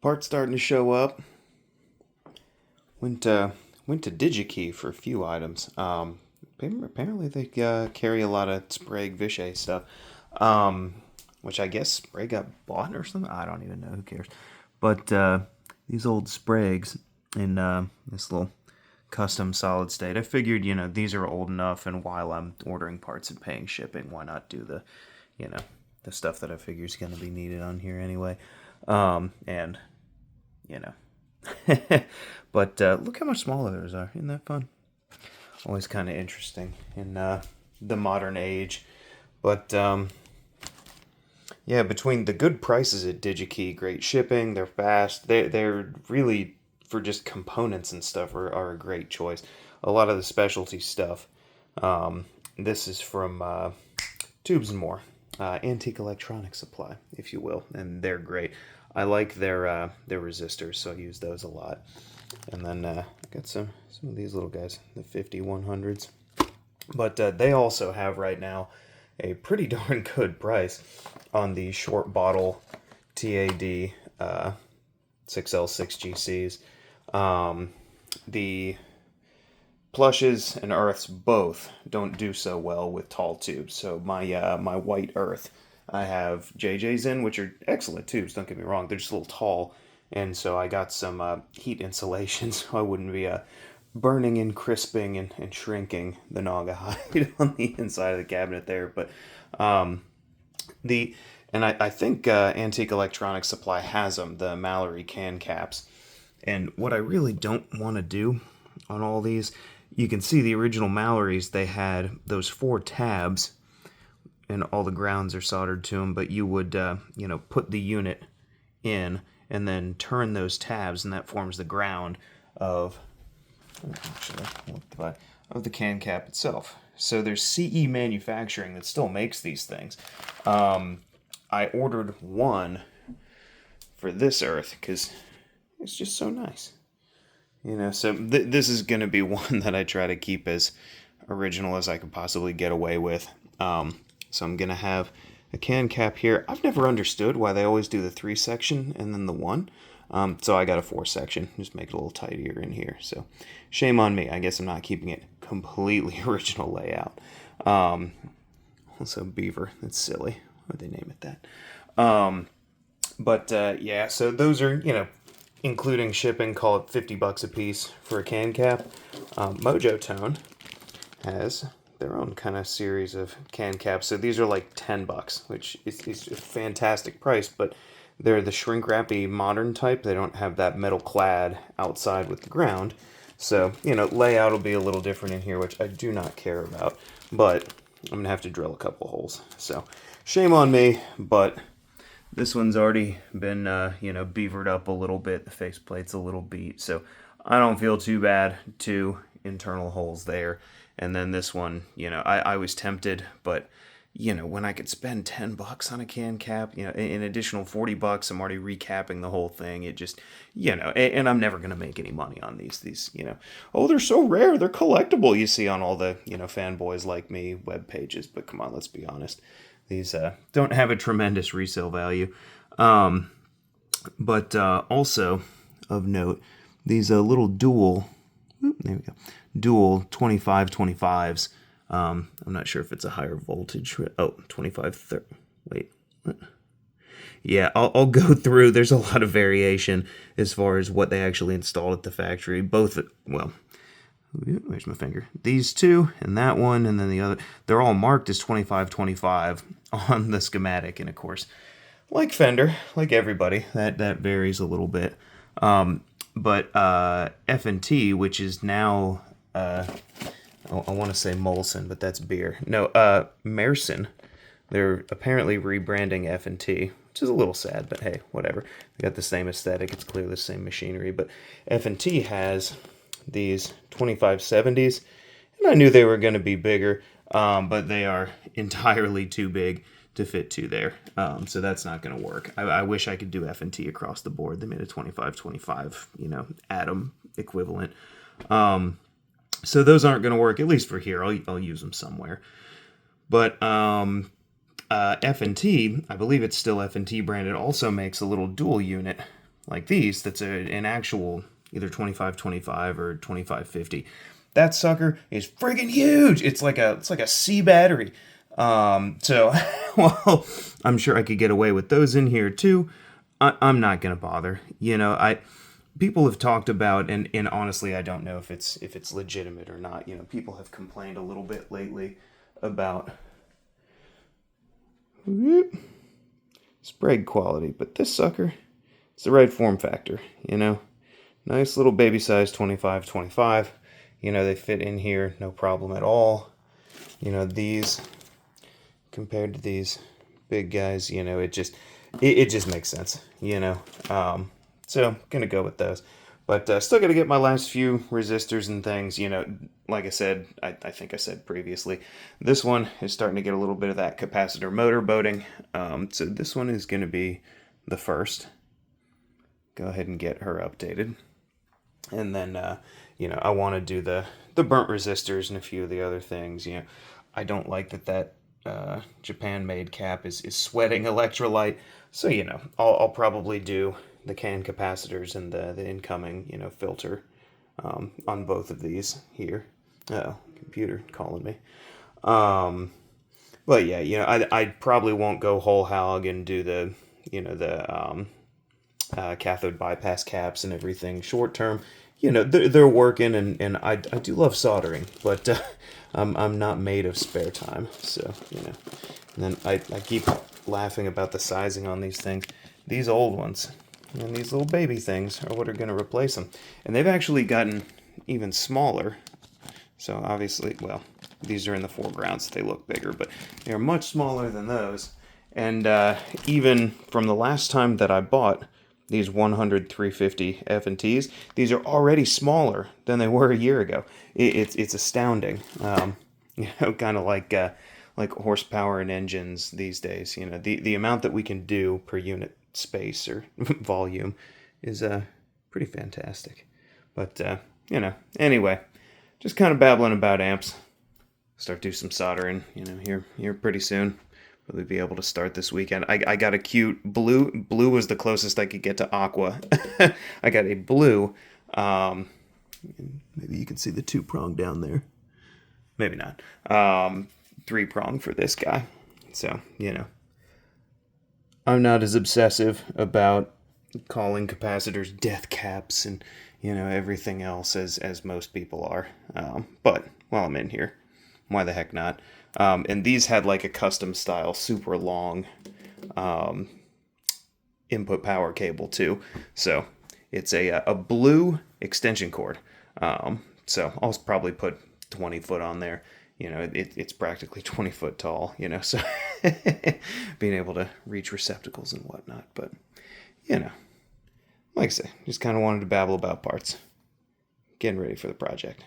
Parts starting to show up. Went to DigiKey for a few items. Apparently they carry a lot of Sprague Vichy stuff. Which I guess Sprague got bought or something. I don't even know. Who cares? But these old Spragues in this little custom solid state. I figured, these are old enough, and while I'm ordering parts and paying shipping, why not do you know, the stuff that I figure is going to be needed on here anyway. And you know. But look how much smaller those are. Isn't that fun? Always kind of interesting in the modern age. But yeah, between the good prices at DigiKey, great shipping, they're fast. They're really, for just components and stuff, are a great choice. A lot of the specialty stuff. This is from Tubes and More, antique electronics supply, if you will, and they're great. I like their resistors, so I use those a lot. And then I got some of these little guys, the 5100s. But they also have right now a pretty darn good price on the short bottle TAD 6L6GCs. The Plushes and Earths both don't do so well with tall tubes. So my white Earth, I have JJs in, which are excellent tubes, don't get me wrong. They're just a little tall. And so I got some heat insulation so I wouldn't be burning and crisping and shrinking the Naga hide on the inside of the cabinet there. But I think Antique Electronics Supply has them, the Mallory can caps. And what I really don't want to do on all these, you can see the original Mallory's, they had those 4 tabs and all the grounds are soldered to them, but you would, put the unit in and then turn those tabs, and that forms the ground of the can cap itself. So there's CE Manufacturing that still makes these things. I ordered one for this Earth because it's just so nice. So this is going to be one that I try to keep as original as I could possibly get away with. So I'm going to have a can cap here. I've never understood why they always do the 3-section and then the 1. So I got a 4-section. Just make it a little tidier in here. So shame on me. I guess I'm not keeping it completely original layout. Also Beaver. That's silly. Why'd they name it that? Yeah, so those are, including shipping, call it $50 a piece for a can cap. Mojo Tone has their own kind of series of can caps. So these are like $10, which is a fantastic price, but they're the shrink wrappy modern type. They don't have that metal clad outside with the ground. So, layout will be a little different in here, which I do not care about, but I'm gonna have to drill a couple holes. So shame on me, but this one's already been, beavered up a little bit. The faceplate's a little beat, so I don't feel too bad. 2 internal holes there. And then this one, I was tempted, but, when I could spend $10 on a can cap, an additional $40, I'm already recapping the whole thing. It just, and I'm never going to make any money on these, oh, they're so rare, they're collectible, you see on all the, fanboys like me web pages. But come on, let's be honest. These don't have a tremendous resale value. But also of note, these little dual 2525s. I'm not sure if it's a higher voltage. Oh, 2530. Wait. What? Yeah, I'll go through. There's a lot of variation as far as what they actually installed at the factory. Both, where's my finger? These 2 and that one, and then the other. They're all marked as 2525 on the schematic, and of course, like Fender, like everybody, that varies a little bit. But F&T, which is now, I want to say Molson, but that's beer. No, Merson. They're apparently rebranding F&T, which is a little sad, but hey, whatever. They got the same aesthetic. It's clearly the same machinery. But F&T has these 2570s, and I knew they were going to be bigger, but they are entirely too big to fit 2 there. So that's not going to work. I wish I could do F&T across the board. They made a 2525, Atom equivalent. So those aren't going to work, at least for here. I'll use them somewhere. But F&T, I believe it's still F&T branded, also makes a little dual unit like these, that's an actual either 2525 or 2550. That sucker is friggin' huge. It's like a C battery. So, well, I'm sure I could get away with those in here too. I'm not gonna bother. People have talked about, and honestly, I don't know if it's legitimate or not. People have complained a little bit lately about Sprague quality, but this sucker, it's the right form factor. Nice little baby size 2525. They fit in here, no problem at all. These compared to these big guys, it just makes sense. So gonna go with those, but still gotta get my last few resistors and things. Like I said, I think I said previously, this one is starting to get a little bit of that capacitor motor boating. So this one is gonna be the first. Go ahead and get her updated, and then I want to do the burnt resistors and a few of the other things. I don't like that Japan-made cap is sweating electrolyte. So I'll probably do the can capacitors and the incoming filter on both of these here. Oh, computer calling me. But yeah, I probably won't go whole hog and do the cathode bypass caps and everything short term. They're working, and I do love soldering, but I'm not made of spare time. So and then I keep laughing about the sizing on these things. These old ones and these little baby things are what are going to replace them, and they've actually gotten even smaller. So obviously, well, these are in the foreground, so they look bigger, but they're much smaller than those. And even from the last time that I bought these 100 350 F&Ts, these are already smaller than they were a year ago. It's astounding. Kind of like horsepower and engines these days. The amount that we can do per unit space or volume is pretty fantastic. But anyway, just kind of babbling about amps. Start do some soldering. Here pretty soon. Really be able to start this weekend. I got a cute blue. Blue was the closest I could get to aqua. I got a blue. Maybe you can see the 2-prong down there. Maybe not. 3-prong for this guy. So, I'm not as obsessive about calling capacitors death caps and, everything else as most people are. But while I'm in here, why the heck not? And these had like a custom style, super long input power cable too. So it's a blue extension cord. So I'll probably put 20 foot on there. It's practically 20 foot tall, so being able to reach receptacles and whatnot. But, like I say, just kind of wanted to babble about parts. Getting ready for the project.